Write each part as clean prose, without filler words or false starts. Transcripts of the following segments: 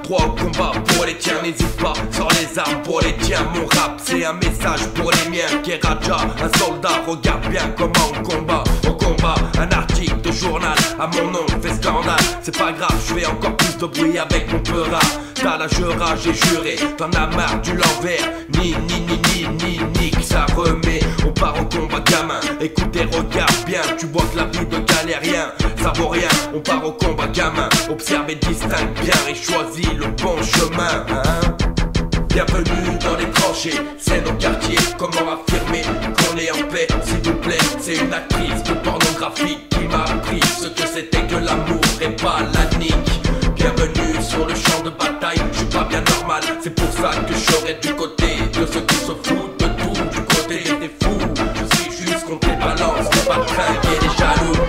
droit au combat pour les tiens, n'hésite pas, sors les armes pour les tiens. Mon rap c'est un message pour les miens. Keraja, un soldat, regarde bien comment on combat. Au combat, un article de journal à mon nom fait scandale. C'est pas grave, je fais encore plus de bruit avec mon peura. T'as la jura, j'ai juré, t'en as marre du l'envers. Ni, que ça remet. On part au combat gamin, écoute et regarde bien. Tu vois que la vie de galérien, ça vaut rien. On part au combat gamin, observe et distingue bien et choisis le bon chemin, hein. Bienvenue dans les tranchées, c'est nos quartiers. Comment affirmer qu'on est en paix, s'il vous plaît? C'est une actrice de pornographie qui m'a appris ce que c'était que l'amour et pas la nique. Bienvenue sur le champ de bataille, je suis pas bien normal. C'est pour ça que je serai du côté de ceux qui se foutent de tout, du côté des fous. Je suis juste contre les balances, les patrins et les jaloux.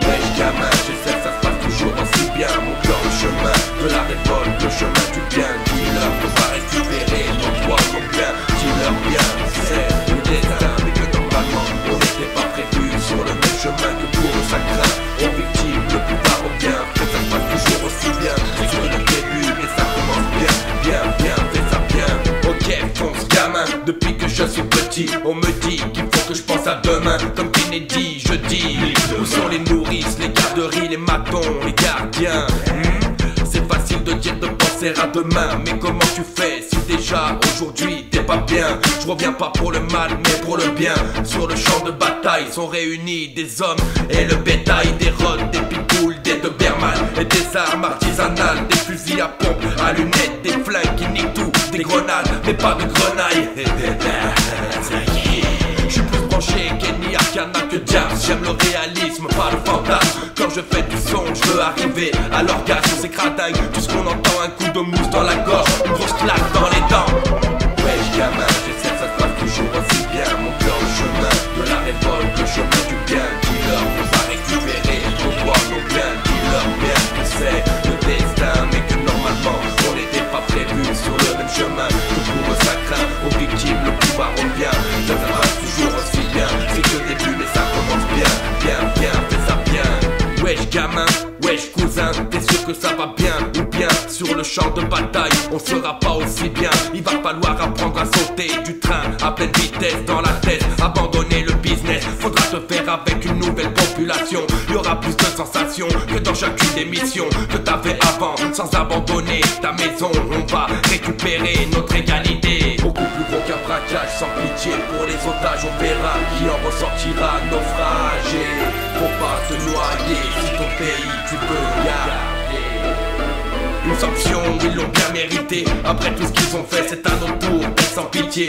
Wesh gamin, je sais ça se passe toujours aussi bien. Mon cœur le chemin de la révolte, le chemin du bien. Dis-leur de pas récupérer ton droit, ton bien. Dis-leur bien, c'est le destin, mais que normalement on n'était pas prévu sur le même chemin que pour le sacrin. On victime, le plus tard revient, mais ça se passe toujours aussi bien. C'est que le début, mais ça commence bien, fais ça bien. Ok, fonce gamin, depuis que je suis petit, on me dit qu'il faut que je pense à demain. Comme Kennedy, je dis, où sont les nourrices, les garderies, les matons, les gardiens? C'est facile de dire de penser à demain, mais comment tu fais si déjà aujourd'hui t'es pas bien? Je reviens pas pour le mal mais pour le bien. Sur le champ de bataille sont réunis des hommes et le bétail, des rods, des pitbulls, des Doberman et des armes artisanales, des fusils à pompe, à lunettes, des flingues qui niquent tout, des grenades mais pas de grenailles. Je suis plus branché qu'Enny Arcana que Diams. J'aime le réalisme, pas le fantasme. Quand je fais du son, je veux arriver à l'orgasme. C'est cradingue, tout ce qu'on entend, un coup de mousse dans la gorge, une grosse claque dans les dents. Wesh gamin, j'essaie que ça se passe toujours aussi bien. Mon cœur le chemin de la révolte, le chemin du bien. Dis-leur, on va récupérer nos droits, nos biens. Dis-leur bien que c'est le destin, mais que normalement on n'était pas prévu sur le même chemin. Que pour le sacrin, aux victimes, le pouvoir revient. Ça se passe toujours aussi bien, c'est que le début, mais ça commence bien, fais ça bien. Wesh gamin, wesh cousin, t'es sûr que ça va bien? Ou bien sur le champ de bataille, on sera pas aussi bien. Il va falloir apprendre à sauter du train à pleine vitesse dans la tête, abandonner le business. Faudra te faire avec une nouvelle population. Il y aura plus de sensations que dans chacune des missions que t'avais avant. Sans abandonner ta maison, on va récupérer notre égalité. Beaucoup plus gros qu'un braquage, sans pitié pour les otages. On verra qui en ressortira naufragé. Faut pas te noyer si ton pays tu peux garder. Une sanction, ils l'ont bien mérité. Après tout ce qu'ils ont fait, c'est à notre tour d'être sans pitié.